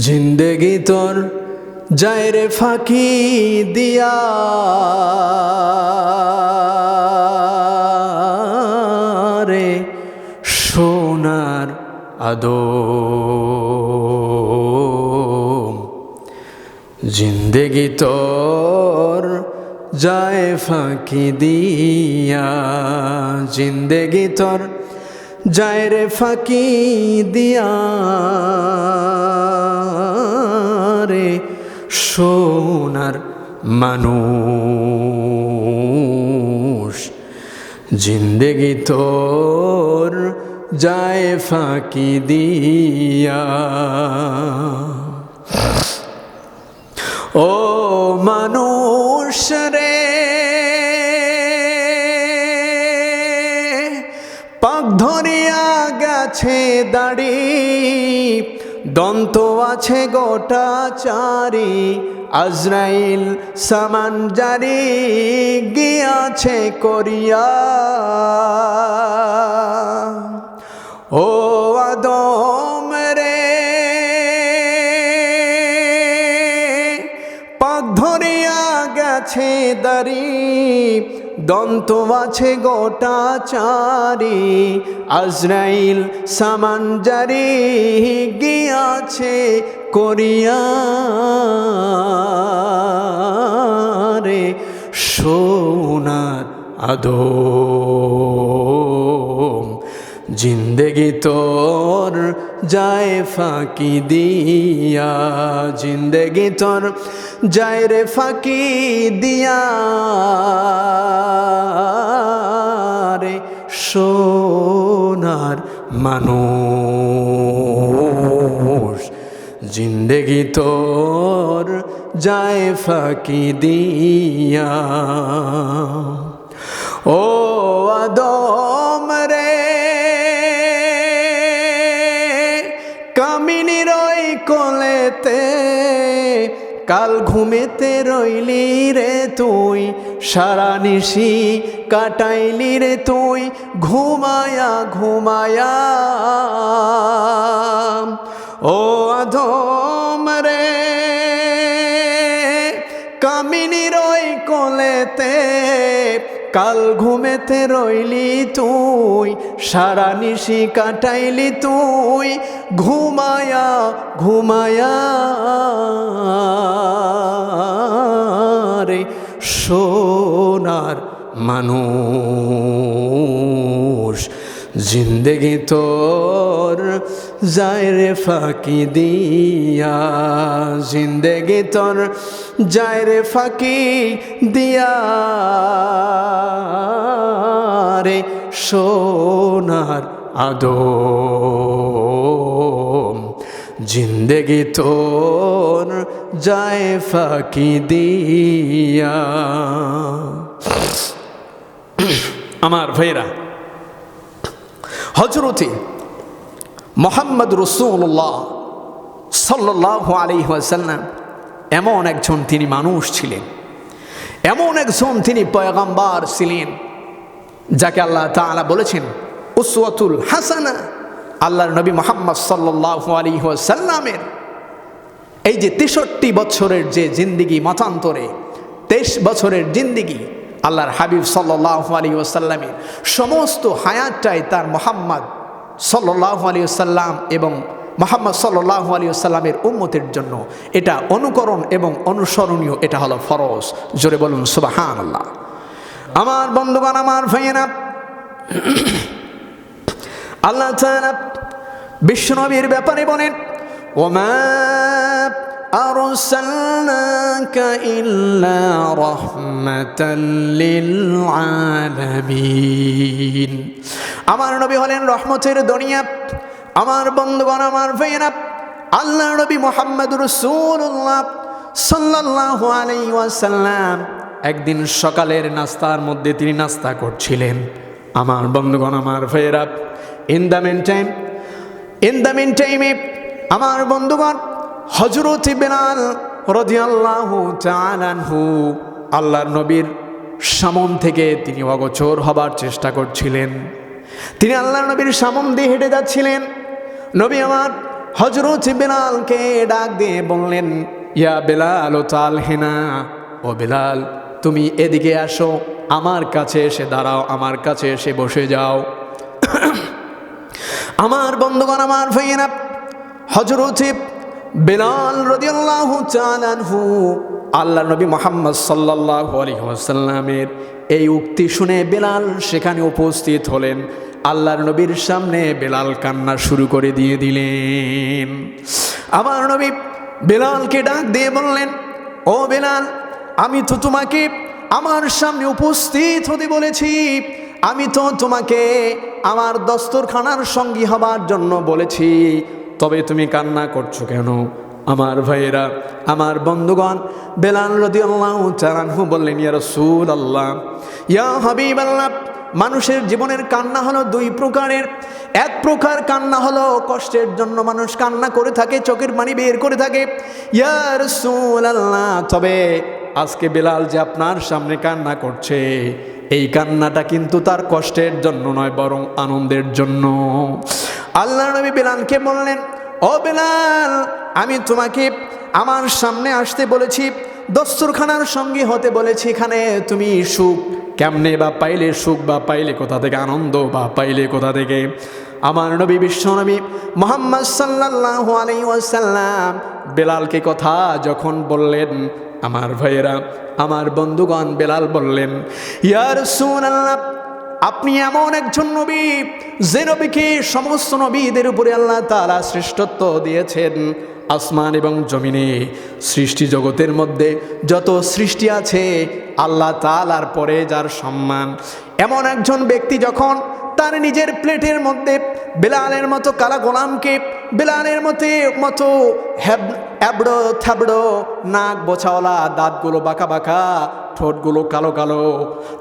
জিন্দেগি তোর যায় রে ফাঁকি দিয়া, রে সোনার আদম। জিন্দেগি তোর যায় ফাঁকি দিয়া, জিন্দেগি তোর যায় রে ফাঁকি দিয়া, রে সোনার মানুষ। জিন্দেগি তোর যায় ফাঁকি দিয়া। ও মানুষ রে, পাক ধরিয়া গেছে দাড়ি, দন্ত আছে গোটা চারি, আজরাইল সামান জারি গিয়াছে করিয়া। ও আদম রে, পাক ধরিয়া গেছে দাড়ি, দন্ত আছে গোটা চারি, আজরাইল সামান জারি গিয়াছে করিয়া। রে সোনার আদম। জিন্দেগি তোর যায় ফাঁকি দিয়া, জিন্দেগি তোর যায় রে ফাঁকি দিয়া, রে সোনার মানুষ। জিন্দেগি তোর যায় ফাঁকি দিয়া। ও আদম রে, কামিনীর ওই কোলেতে কাল ঘুমেতে রইলি রে তুই, সারা নিশি কাটাইলি রে তুই ঘুমায়া ঘুমায়া। ও আদম রে, কামিনীর ওই কোলেতে কাল ঘুমেতে রইলি তুই, সারা নিশি কাটাইলি তুই ঘুমায়া ঘুমায়া। রে সোনার মানুষ। জিন্দেগি তোর যায় রে ফাঁকি দিয়া, জিন্দেগি তোর যায় রে ফাঁকি দিয়া, রে সোনার আদম। জিন্দেগি তোর যায় ফাঁকি দিয়া। আমার ভাইরা, হযরতে মুহাম্মদ রাসূলুল্লাহ সাল্লাল্লাহু আলাইহি ওয়াসাল্লাম এমন একজন তিনি মানুষ ছিলেন, এমন একজন তিনি পয়গম্বর ছিলেন যাকে আল্লাহ তাআলা বলেছেন উসওয়াতুল হাসানা। আল্লাহর নবী মুহাম্মদ সাল্লাল্লাহু আলাইহি ওয়াসাল্লামের এই যে 63 বছরের যে জিন্দেগি, মতান্তরে 23 বছরের জিন্দেগি, আল্লাহর হাবিব সাল্লাল্লাহু আলাইহি ওয়াসাল্লামের সমস্ত হায়াতটাই তার মুহাম্মদ সাল্লাল্লাহু আলাইহি ওয়াসাল্লাম এবং মুহাম্মদ সাল্লাল্লাহু আলাইহি ওয়াসাল্লামের উম্মতের জন্য এটা অনুকরণ এবং অনুসরণীয়, এটা হলো ফরজ। জোরে বলুন সুবহানাল্লাহ। আমার বন্ধুগণ, আমার ভাইয়েরা, আল্লাহ তাআলা বিশ্বনবীর ব্যাপারে বলেন, ওমা আরসালনাকা ইল্লা রাহমাতাল লিল আলামিন। আমার নবী হলেন রহমতের দুনিয়া। আমার বন্ধুগণ, আমার ভাইয়েরা, আল্লাহর নবী মুহাম্মদুর রাসূলুল্লাহ সাল্লাল্লাহু আলাইহি ওয়াসাল্লাম একদিন সকালের নাস্তার মধ্যে তিনি নাস্তা করছিলেন। আমার বন্ধুগণ, আমার ভাইয়েরা, ইন দ্য মেন টাইমে আমার বন্ধুগণ হযরত বেলাল রাদিয়াল্লাহু তাআলা আনহু আল্লাহর নবীর সামন থেকে তিনি অগোচর হবার চেষ্টা করছিলেন। তিনি আল্লাহর নবীর সামন দিয়ে হেঁটে যাচ্ছিলেন। নবী আমার হযরত বেলালকে ডাক দিয়ে বললেন, ইয়া বেলাল ও তালহিনা, ও বেলাল তুমি এদিকে আসো, আমার কাছে এসে দাঁড়াও, আমার কাছে এসে বসে যাও। আমার বন্ধুগণ, আমার ভাইয়েরা, হযরত বেলাল রাদিয়াল্লাহু তাআলা আনহু আল্লাহ নবী মুহাম্মদ সাল্লাল্লাহু আলাইহি ওয়াসাল্লামের এই উক্তি শুনে বেলাল সেখানে উপস্থিত হলেন। আল্লাহর নবীর সামনে বেলাল কান্না শুরু করে দিলেন। আমার নবী বেলালকে ডাক দিয়ে বললেন, ও বেলাল, আমি তো তোমাকে আমার সামনে উপস্থিত হতে বলেছি, আমি তো তোমাকে আমার দস্তরখানার সঙ্গী হবার জন্য বলেছি, তবে তুমি কান্না করছো কেন? আমার ভাইয়েরা, আমার বন্ধুগণ, বেলাল রাদিয়াল্লাহু তাআলা আনহু বললেন, ইয়া রাসূলুল্লাহ, ইয়া হাবিবাল্লাহ, মানুষের জীবনের কান্না হলো দুই প্রকারের। এক প্রকার কান্না হলো কষ্টের জন্য মানুষ কান্না করে থাকে, চোখের পানি বের করে থাকে, ইয়া রাসূলুল্লাহ, তবে আজকে বেলাল যে আপনার সামনে কান্না করছে, এই কান্নাটা কিন্তু তার কষ্টের জন্য নয়, বরং আনন্দের জন্য। আল্লাহ নবী বেলালকে বললেন, ও বেলাল, আমি তোমাকে আমার সামনে আসতে বলেছি, দস্তরখানার সঙ্গী হতে বলেছি, এখানে তুমি সুখ কেমনে বা পাইলে, সুখ বা পাইলে কোথা থেকে, আনন্দ বা পাইলে কোথা থেকে? আমার নবী, বিশ্ব নবী মুহাম্মদ সাল্লাল্লাহু আলাইহি ওয়াসাল্লাম বেলালকে কথা যখন বললেন, আমার ভাইয়েরা, আমার বন্ধুগণ, বেলাল বললেন, ইয়া রাসূলুল্লাহ, আপনি এমন একজন নবী যে নবীকে সমস্ত নবীদের উপরে আল্লাহ তাআলা শ্রেষ্ঠত্ব দিয়েছেন। আসমান এবং জমিনে সৃষ্টি জগতের মধ্যে যত সৃষ্টি আছে, আল্লাহ তাআলার পরে যার সম্মান, এমন একজন ব্যক্তি যখন তার নিজের প্লেটের মধ্যে বেলালের মতো কালা গোলামকে, বেলালের মতো এবড়ো থাবড়ো, নাক বোছাওয়ালা, দাঁতগুলো বাঁকা বাঁকা, ঠোঁটগুলো কালো কালো,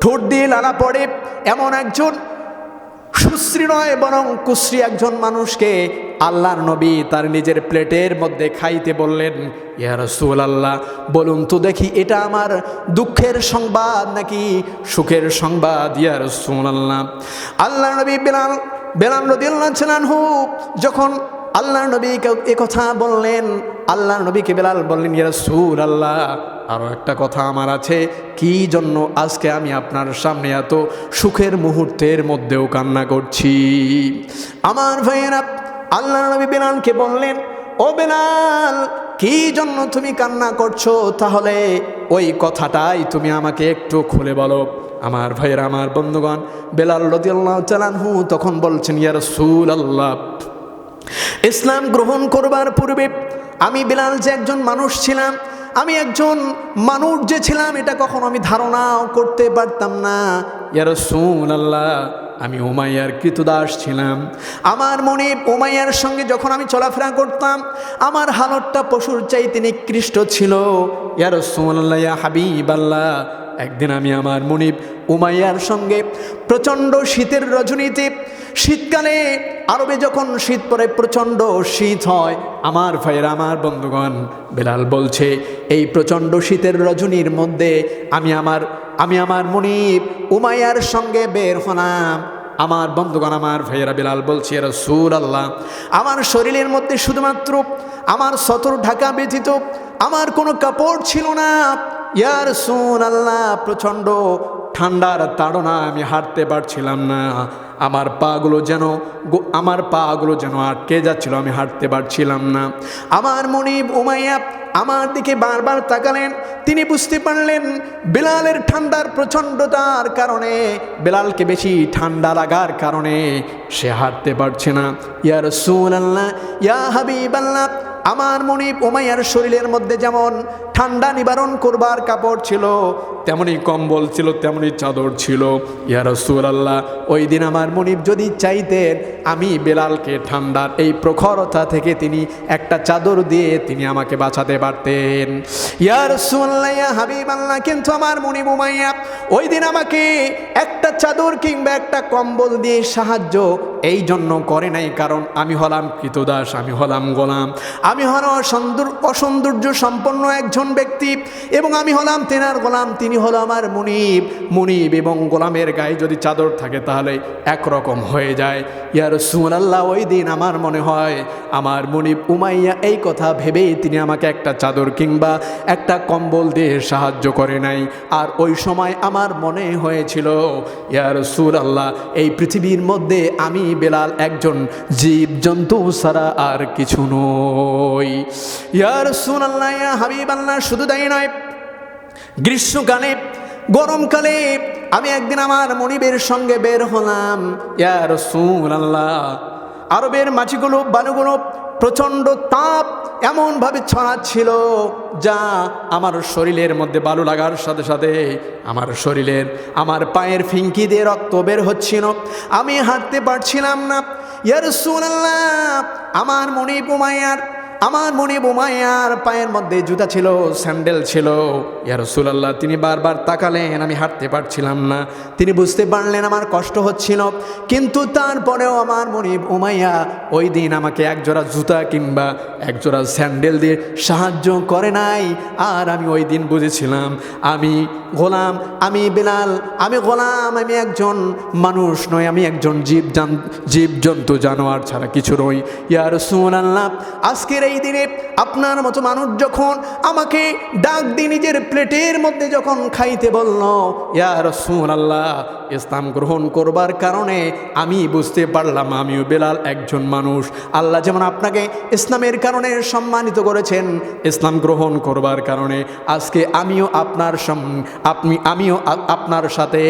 ঠোঁট দিয়ে লালা পড়ে এমন একজন সুশ্রী নয় বরং কুশ্রী একজন মানুষকে আল্লাহর নবী তার নিজের প্লেটের মধ্যে খাইতে বললেন। ইয়া রাসূলুল্লাহ, বলুন তো দেখি, এটা আমার দুঃখের সংবাদ নাকি সুখের সংবাদ? ইয়া রাসূলুল্লাহ, আল্লাহর নবী বেলাল রাদিয়াল্লাহু আনহু যখন আল্লাহর নবীকে এ কথা বললেন, আল্লাহর নবীকে বেলাল বললেন, ইয়া রাসূলুল্লাহ, আরও একটা কথা আমার আছে, কি জন্য আজকে আমি আপনার সামনে এত সুখের মুহূর্তের মধ্যেও কান্না করছি? আমার ভাইয়েরা, আল্লাহর নবী বেলালকে বললেন, ও বেলাল, কি জন্য তুমি কান্না করছো? তাহলে ওই কথাটাই তুমি আমাকে একটু খুলে বলো। আমার ভাইয়েরা, আমার বন্ধুগণ, বেলাল রাদিয়াল্লাহু তাআলা আনহু তখন বলছেন, ইয়া রাসূলুল্লাহ, ইসলাম গ্রহণ করবার পূর্বে আমি বেলাল যে একজন মানুষ ছিলাম, আমি একজন মানুষ যে ছিলাম, এটা কখনো আমি ধারণাও করতে পারতাম না। ইয়া রাসূলুল্লাহ, আমি উমাইয়ার কৃতদাস ছিলাম। আমার মনে উমাইয়ার সঙ্গে যখন আমি চলাফেরা করতাম, আমার হালতটা পশুর চাইতে নিকৃষ্ট ছিল। ইয়া রাসূলুল্লাহ, ইয়া হাবিবাল্লাহ, একদিন আমি আমার মনিব উমাইয়ার সঙ্গে প্রচণ্ড শীতের রজনীতে, শীতকালে আরবে যখন শীত পড়ে, প্রচণ্ড শীত হয়, আমার ভাইয়েরা, আমার বন্ধুগণ, বেলাল বলছে, এই প্রচণ্ড শীতের রজনীর মধ্যে আমি আমার মনিব উমাইয়ার সঙ্গে বের হলাম। আমার বন্ধুগণ, আমার ভাইয়েরা, বেলাল বলছে, ইয়া রাসূলুল্লাহ, আমার শরীরের মধ্যে শুধুমাত্র আমার সতর ঢাকা ব্যতীত আমার কোনো কাপড় ছিল না। ইয়া রাসূলুল্লাহ, প্রচণ্ড ঠান্ডার তাড়না, আমি হাঁটতে পারছিলাম না। আমার পাগুলো যেন আটকে যাচ্ছিল, আমি হাঁটতে পারছিলাম না। আমার মনিব উমাইয়া আমার দিকে বারবার তাকালেন। তিনি বুঝতে পারলেন বেলালের ঠান্ডার প্রচণ্ডতার কারণে, বেলালকে বেশি ঠান্ডা লাগার কারণে সে হাঁটতে পারছে না। ইয়া রাসূলুল্লাহ, ইয়া হাবিবাল্লাহ, আমার মনিব উমাইয়ার শরীরের মধ্যে যেমন ঠান্ডা নিবারণ করবার কাপড় ছিল, তেমনি কম্বল ছিল, তেমনি চাদর ছিল। ইয়া রাসূলুল্লাহ, ওই দিন আমার মনিব যদি চাইতেন, আমি বেলালকে ঠান্ডার এই প্রখরতা থেকে তিনি একটা চাদর দিয়ে তিনি আমাকে বাঁচাতে পারতেন। ইয়া রাসূলুল্লাহ, ইয়া হাবিবাল্লাহ, কিন্তু আমার মনিব উমাইয়া ওই দিন আমাকে একটা চাদর কিংবা একটা কম্বল দিয়ে সাহায্য এই জন্য করে নাই, কারণ আমি হলাম কৃতদাস, আমি হলাম গোলাম। আমি হলাম অসৌন্দর্য সম্পন্ন একজন ব্যক্তি এবং আমি হলাম তেনার গোলাম, তিনি হলো আমার মুনিব। মুনিব এবং গোলামের গায়ে যদি চাদর থাকে তাহলে একরকম হয়ে যায়। ইয়া রাসূলুল্লাহ, ওই দিন আমার মনে হয় আমার মুনিব উমাইয়া এই কথা ভেবেই তিনি আমাকে একটা চাদর কিংবা একটা কম্বল দিয়ে সাহায্য করে নাই। আর ওই সময় আমার মনে হয়েছিল ইয়া রাসূলুল্লাহ, এই পৃথিবীর মধ্যে আমি বেলাল একজন জীবজন্তু ছাড়া আর কিছু নই। ইয়া রাসূলুল্লাহ, ইয়া হাবিবাল্লাহ, শুধু তাই নয়, গ্রীষ্মকালে গরমকালে আমি একদিন আমার মনিবের সঙ্গে বের হলাম। ইয়া রাসূলুল্লাহ, আরবের মাটিগুলো বালুগুলো প্রচণ্ড তাপ এমনভাবে ছড়াচ্ছিল যা আমার শরীরের মধ্যে বালু লাগার সাথে সাথে আমার পায়ের ফিঙ্কি দিয়ে রক্ত বের হচ্ছিল। আমি হাঁটতে পারছিলাম না। ইয়া রাসূলুল্লাহ, আমার মনিব উমাইয়ার পায়ের মধ্যে জুতা ছিল, স্যান্ডেল ছিল। ইয়া রাসূলুল্লাহ, তিনি বারবার তাকালেন, আমি হাঁটতে পারছিলাম না। তিনি বুঝতে পারলেন আমার কষ্ট হচ্ছিল, কিন্তু তারপরেও আমার মনিব উমাইয়া ওই দিন আমাকে একজোড়া জুতা কিংবা একজোড়া স্যান্ডেল দিয়ে সাহায্য করে নাই। আর আমি ওই দিন বুঝেছিলাম আমি গোলাম, আমি বেলাল, আমি গোলাম, আমি একজন মানুষ নই, আমি একজন জীবজন্তু জানোয়ার ছাড়া কিছু নই। ইয়া রাসূলুল্লাহ, আজকের এই দিনে আপনার মতো মানুষ যখন আমাকে ডাক দিয়ে নিজের প্লেটের মধ্যে যখন খাইতে বলল, ইয়া রাসূলুল্লাহ, ইসলাম গ্রহণ করবার কারণে আমি বুঝতে পারলাম আমিও বেলাল একজন মানুষ। আল্লাহ যেমন আপনাকে ইসলামের কারণে সম্মানিত করেছেন, ইসলাম গ্রহণ করবার কারণে আজকে আমিও আপনার সাথে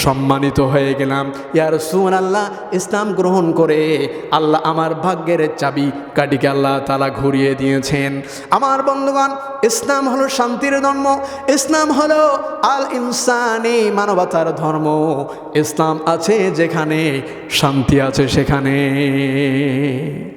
সম্মানিত হয়ে গেলাম। ইয়া রাসূলুল্লাহ, ইসলাম গ্রহণ করে আল্লাহ আমার ভাগ্যের চাবি কাঠিকে আল্লাহ তাআলা ঘুরিয়ে দিয়েছেন। আমার বন্ধুগণ, ইসলাম হলো শান্তির ধর্ম, ইসলাম হলো আল ইনসানি, মানবতার ধর্ম। ইসলাম আছে যেখানে, শান্তি আছে সেখানে।